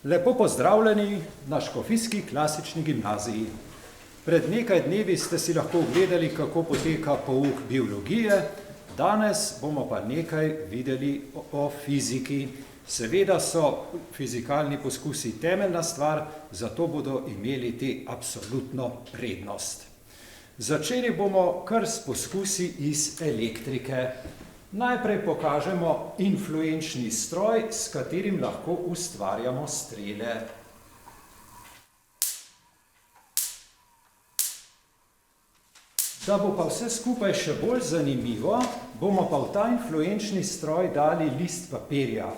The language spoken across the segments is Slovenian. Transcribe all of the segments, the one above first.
Lepo pozdravljeni na Škofijski klasični gimnaziji. Pred nekaj dnevi ste si lahko ogledali, kako poteka pouk biologije, danes bomo pa nekaj videli o fiziki. Seveda so fizikalni poskusi temeljna stvar, zato bodo imeli te absolutno prednost. Začeli bomo kar s poskusi iz elektrike. Najprej pokažemo influenčni stroj, s katerim lahko ustvarjamo strele. Da bo pa vse skupaj še bolj zanimivo, bomo pa v ta influenčni stroj dali list papirja.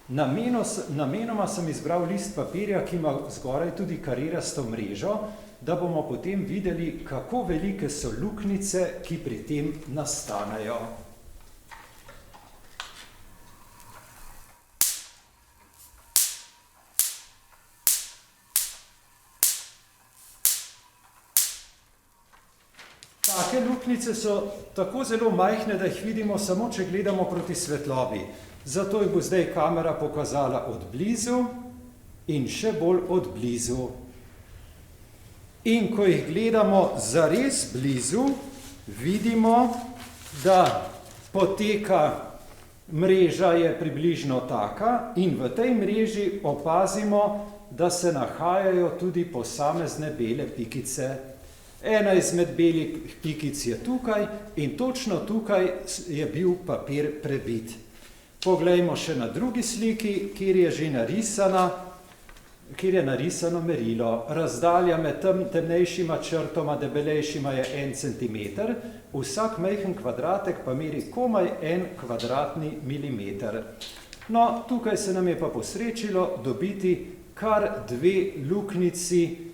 Namenoma sem izbral list papirja, ki ima zgoraj tudi karirasto mrežo, da bomo potem videli, kako velike so luknjice, ki pri tem nastanejo. Take luknjice so tako zelo majhne, da jih vidimo samo, če gledamo proti svetlobi. Zato jih bo zdaj kamera pokazala od blizu in še bolj od blizu. In ko jih gledamo zares blizu, vidimo, da poteka mreža je približno taka in v tej mreži opazimo, da se nahajajo tudi posamezne bele pikice. Ena izmed belih pikic je tukaj in točno tukaj je bil papir prebit. Poglejmo še na drugi sliki, kjer je narisano merilo. Razdalja med temnejšima črtoma, debelejšima je 1 centimeter, vsak majhen kvadratek pa meri komaj 1 kvadratni milimeter. No, tukaj se nam je pa posrečilo dobiti kar 2 luknjici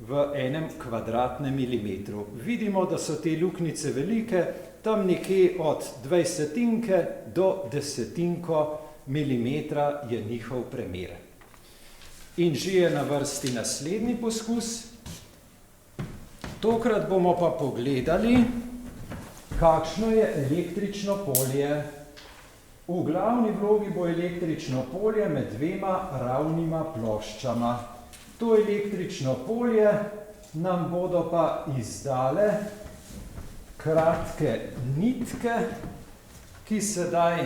v 1 kvadratnem milimetru. Vidimo, da so te luknjice velike, tam nekje od 20 do 10 milimetra je njihov premer. In že je na vrsti naslednji poskus. Tokrat bomo pa pogledali, kakšno je električno polje. V glavni vlogi bo električno polje med 2 ravnima ploščama. To električno polje nam bodo pa izdale kratke nitke, ki sedaj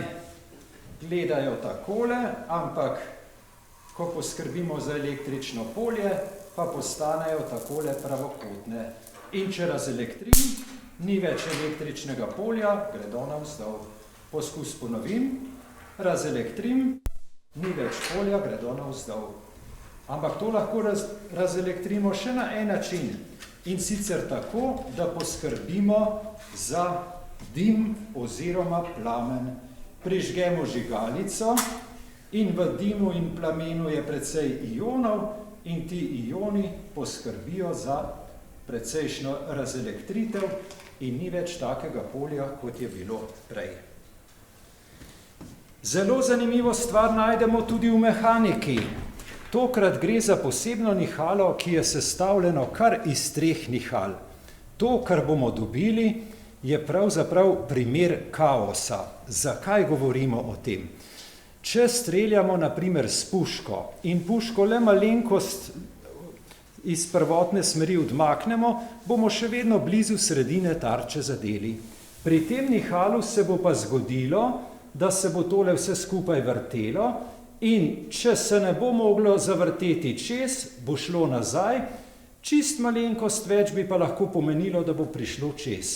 gledajo takole, ampak ko poskrbimo za električno polje, pa postanejo takole pravokotne. In če razelektrim, ni več električnega polja, gredo navzdol. Poskus ponovim, razelektrim, ni več polja, gredo navzdol. Ampak to lahko razelektrimo še na en način. In sicer tako, da poskrbimo za dim oziroma plamen. Prižgemo žigalico in v dimu in plamenu je precej ionov in ti ioni poskrbijo za precejšno razelektritev in ni več takega polja, kot je bilo prej. Zelo zanimivo stvar najdemo tudi v mehaniki. Tokrat gre za posebno nihalo, ki je sestavljeno kar iz 3 nihal. To, kar bomo dobili, je pravzaprav primer kaosa. Zakaj govorimo o tem? Če streljamo na primer s puško in puško le malenkost iz prvotne smeri odmaknemo, bomo še vedno blizu sredine tarče zadeli. Pri tem nihalu se bo pa zgodilo, da se bo tole vse skupaj vrtelo, in če se ne bo moglo zavrteti čez, bo šlo nazaj, čist malenkost več bi pa lahko pomenilo, da bo prišlo čez.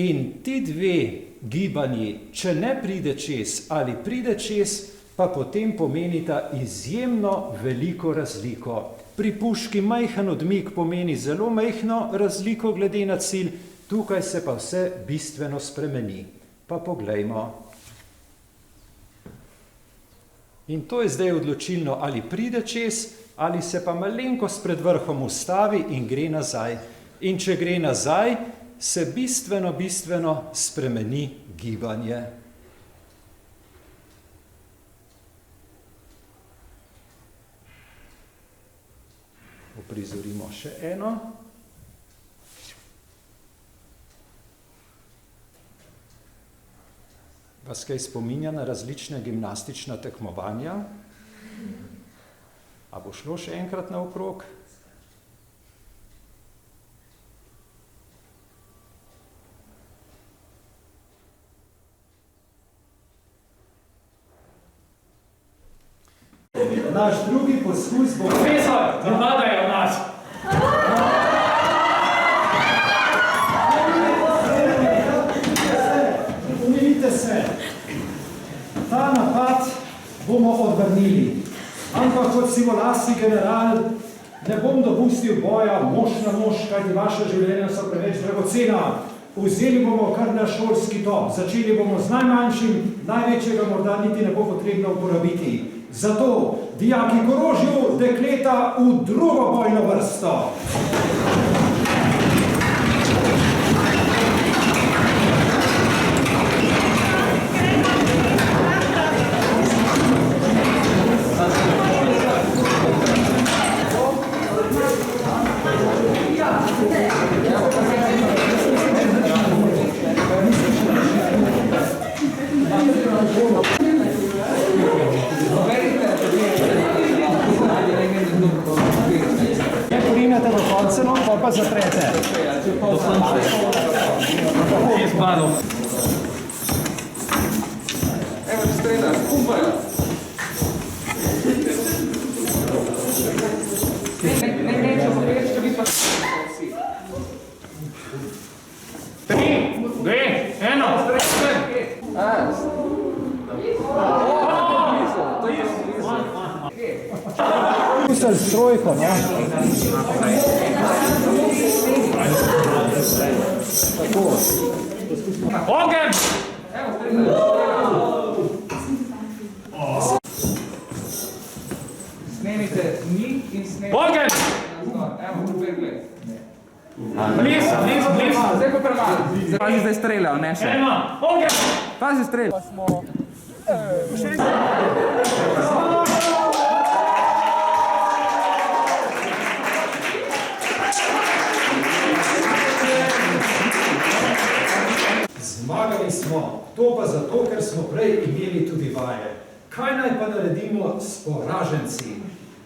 In ti 2 gibanji, če ne pride čez ali pride čez, pa potem pomenita izjemno veliko razliko. Pri puški majhen odmik pomeni zelo majhno razliko glede na cilj, tukaj se pa vse bistveno spremeni. Pa poglejmo. In to je zdaj odločilno, ali pride čez, ali se pa malenkost pred vrhom ustavi in gre nazaj. In če gre nazaj, se bistveno spremeni gibanje. Uprizorimo še eno. Vas kaj spominja na različne gimnastična tekmovanja? bo šlo še enkrat naokrog. Naš drugi poskus bo... Profesor, napadajo nas! Umirite se. Ta napad bomo odvrnili. Ampak kot sivolasi general ne bom dopustil boja mož na mož, kajti vaše življenja so preveč dragocena. Vzeli bomo kar na šolski top. Začeli bomo z najmanjšim, največjega morda niti ne bo potrebno uporabiti. Zato, dijaki k orožju, dekleta v drugo bojno vrsto. Porinete do konca, no, pa zatrete. Do konca. Je spadal. Evo ti streda, skupaj. Ne neče povedati, če bi pa vsi. 3, 2, 1. Pusel s trojko, no? Tako. Ogen! Snemite njih in snemite. Ogen! Evo, super gled. Bliz. Zdaj pa premalo. Pazi, zdaj streljajo, ne še. 1, ogen! Pazi, streljajo. Zmagali smo, to pa zato, ker smo prej imeli tudi vaje. Kaj naj pa naredimo s poraženci?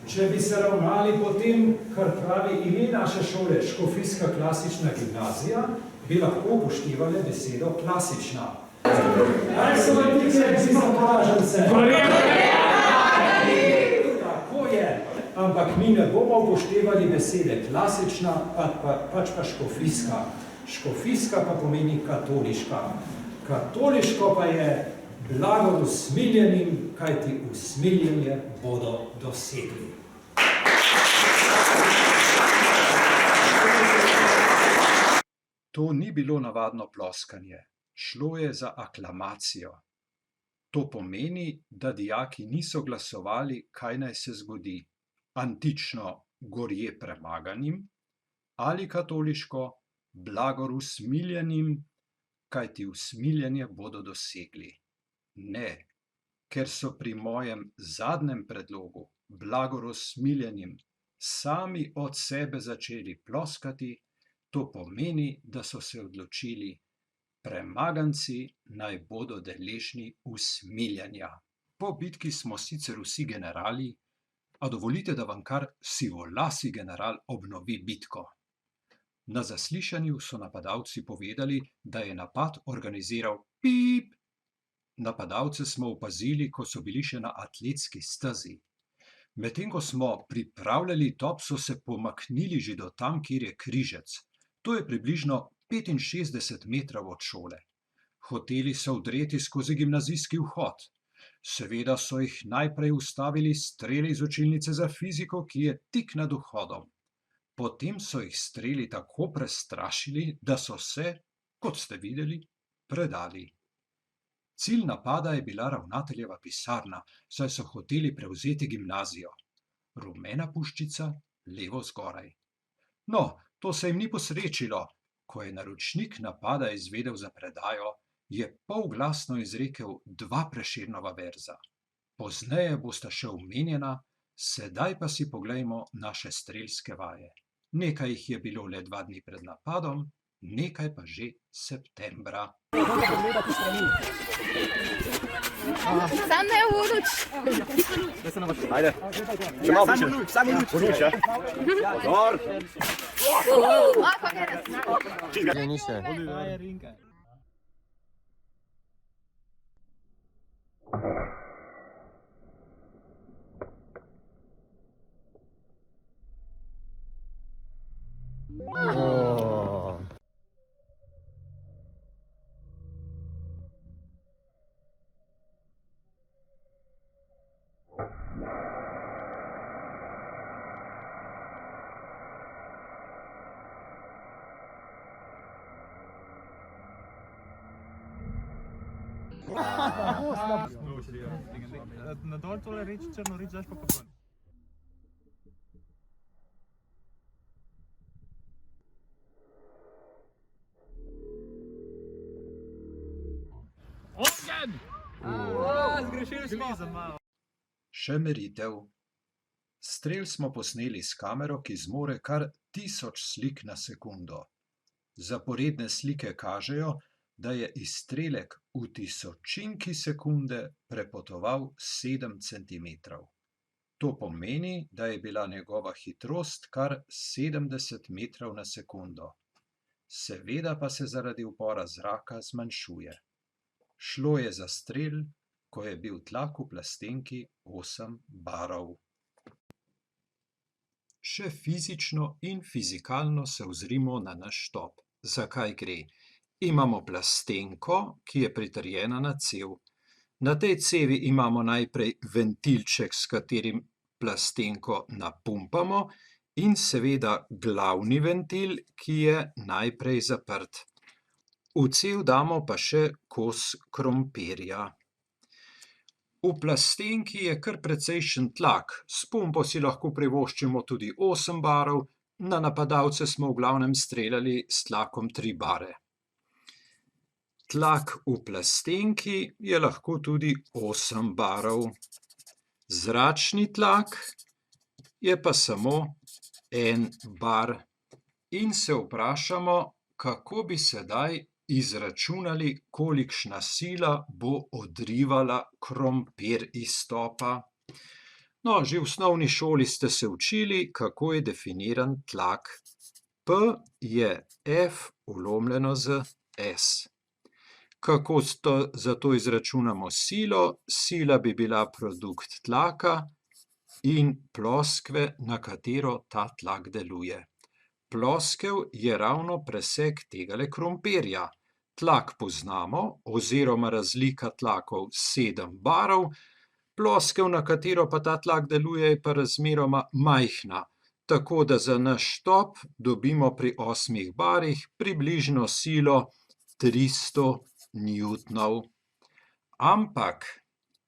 Če bi se ravnali po tem, kar pravi ime naše šole, Škofijska klasična gimnazija, bi lahko upoštevali besedo klasična. Kaj so vrtike, ki smo poražence? Tako je, ampak mi ne bomo upoštevali besede klasična, pač pa škofijska. Škofijska pa pomeni katoliška. Katoliško pa je blagor usmiljenim, kajti usmiljenje bodo dosegli. To ni bilo navadno ploskanje. Šlo je za aklamacijo. To pomeni, da dijaki niso glasovali, kaj naj se zgodi. Antično gorje premaganim ali katoliško blagor usmiljenim, kajti usmiljenje bodo dosegli. Ne, ker so pri mojem zadnjem predlogu blagor usmiljenim sami od sebe začeli ploskati, to pomeni, da so se odločili, premaganci naj bodo deležni usmiljenja. Po bitki smo sicer vsi generali, a dovolite, da vam kar sivolasi general obnovi bitko. Na zaslišanju so napadalci povedali, da je napad organiziral pip. Napadalce smo opazili, ko so bili še na atletski stezi. Medtem ko smo pripravljali top, so se pomaknili že do tam, kjer je križec. To je približno 65 metrov od šole. Hoteli so vdreti skozi gimnazijski vhod. Seveda so jih najprej ustavili streli iz učilnice za fiziko, ki je tik nad vhodom. Potem so jih streli tako prestrašili, da so se, kot ste videli, predali. Cilj napada je bila ravnateljeva pisarna, saj so hoteli prevzeti gimnazijo. Rumena puščica, levo zgoraj. No, to se jim ni posrečilo. Ko je naročnik napada izvedel za predajo, je polglasno izrekel 2 Prešernova verza. Pozneje bosta še omenjena, sedaj pa si poglejmo naše strelske vaje. Nekaj jih je bilo le 2 dni pred napadom, nekaj pa že septembra. Sam ne uruč. Ajde. Še malo više. Samo luč. Luč, ja. Gor. Lahko gre. Na dol tole reč, črno reč, daš pa ven. Ogen! Zgrešili smo za malo. Še meritev. Strel smo posneli s kamero, ki zmore kar 1000 slik na sekundo. Zaporedne slike kažejo, da je izstrelek v tisočinki sekunde prepotoval 7 centimetrov. To pomeni, da je bila njegova hitrost kar 70 metrov na sekundo. Seveda pa se zaradi upora zraka zmanjšuje. Šlo je za strel, ko je bil tlak v plastenki 8 barov. Še fizično in fizikalno se ozrimo na naš top. Zakaj gre? Imamo plastenko, ki je pritrjena na cev. Na tej cevi imamo najprej ventilček, s katerim plastenko napumpamo, in seveda glavni ventil, ki je najprej zaprt. V cev damo pa še kos krompirja. V plastenki je kar precejšen tlak. S pumpo si lahko privoščimo tudi 8 barov, na napadalce smo v glavnem streljali s tlakom 3 bare. Tlak v plastenki je lahko tudi 8 barov. Zračni tlak je pa samo 1 bar. In se vprašamo, kako bi sedaj izračunali, kolikšna sila bo odrivala krompir iz topa. No, že v osnovni šoli ste se učili, kako je definiran tlak. P je F vlomljeno z S. Kako zato izračunamo silo? Sila bi bila produkt tlaka in ploskve, na katero ta tlak deluje. Ploskev je ravno presek tegale krompirja. Tlak poznamo, oziroma razlika tlakov 7 barov, ploskev, na katero pa ta tlak deluje, je pa razmeroma majhna. Tako da za naš top dobimo pri 8 barih približno silo 300 newtonov. Ampak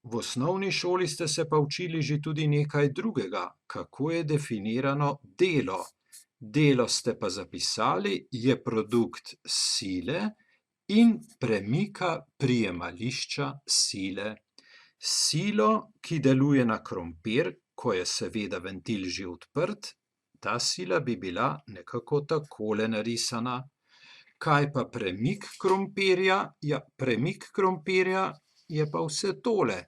v osnovni šoli ste se pa učili že tudi nekaj drugega, kako je definirano delo. Delo ste pa zapisali, je produkt sile in premika prijemališča sile. Silo, ki deluje na krompir, ko je seveda ventil že odprt, ta sila bi bila nekako takole narisana. Kaj pa premik krompirja? Ja, premik krompirja je pa vse tole.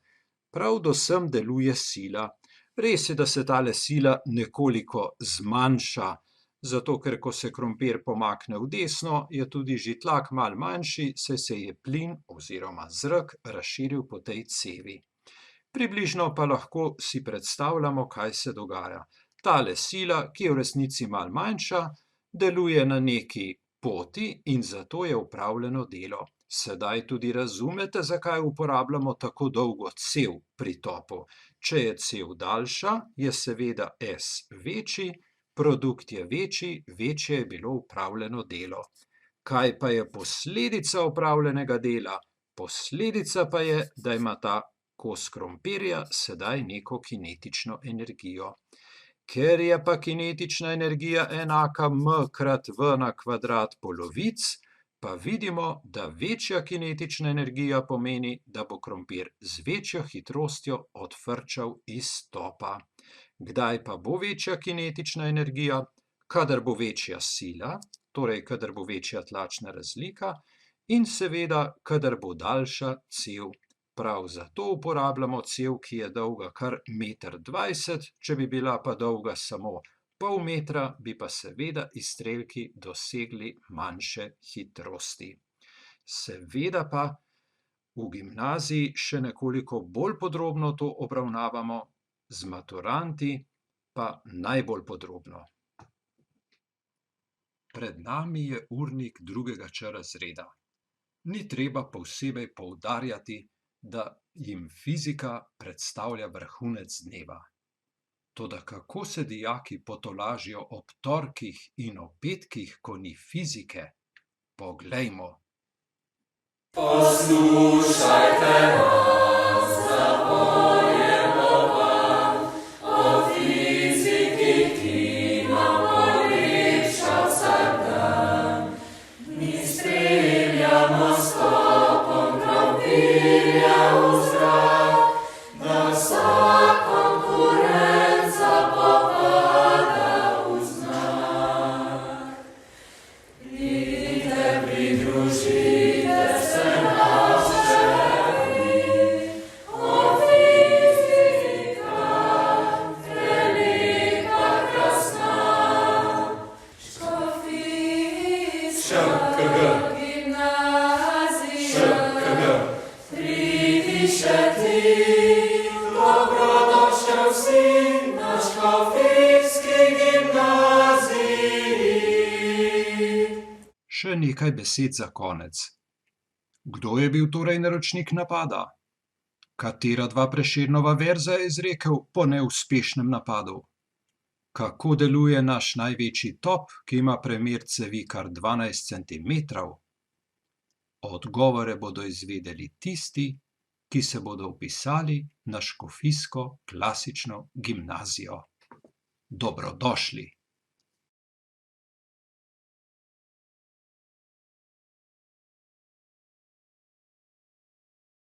Prav do sem deluje sila. Res je, da se tale sila nekoliko zmanjša, zato ker ko se krompir pomakne v desno, je tudi že tlak malo manjši, saj se je plin oziroma zrak razširil po tej cevi. Približno pa lahko si predstavljamo, kaj se dogaja. Tale sila, ki je v resnici malo manjša, deluje na neki poti in zato je opravljeno delo. Sedaj tudi razumete, zakaj uporabljamo tako dolgo cev pri topu. Če je cev daljša, je seveda S večji, produkt je večji, večje je bilo upravljeno delo. Kaj pa je posledica upravljenega dela? Posledica pa je, da ima ta kos krompirja sedaj neko kinetično energijo. Ker je pa kinetična energija enaka m krat v na kvadrat polovic, pa vidimo, da večja kinetična energija pomeni, da bo krompir z večjo hitrostjo odfrčal iz topa. Kdaj pa bo večja kinetična energija? Kadar bo večja sila, torej kadar bo večja tlačna razlika, in seveda, kadar bo daljša cev. Prav zato uporabljamo cev, ki je dolga kar 1,20 m, če bi bila pa dolga samo pol metra, bi pa seveda izstrelki dosegli manjše hitrosti. Seveda pa v gimnaziji še nekoliko bolj podrobno to obravnavamo, z maturanti pa najbolj podrobno. Pred nami je urnik 2. Č razreda. Ni treba posebej poudarjati, da jim fizika predstavlja vrhunec dneva. Toda kako se dijaki potolažijo ob torkih in ob petkih, ko ni fizike? Poglejmo. Poslušajte nas, zapojemo vam o fiziki, ki nam polepša vsak dan. Mi streljamo skopom krompirja v zrak, da vsa konkurenca popada v znak. Pridite, pridružite se nam želi, o fizika, velika, krasna, škofijska gimnazija, pridi še ti, dobrodošel si na škofijski gimnaziji. Še nekaj besed za konec. Kdo je bil torej naročnik napada? Katera 2 Prešernova verza je izrekel po neuspešnem napadu? Kako deluje naš največji top, ki ima premer cevi kar 12 centimetrov? Odgovore bodo izvedeli tisti, ki se bodo vpisali na škofijsko klasično gimnazijo. Dobrodošli!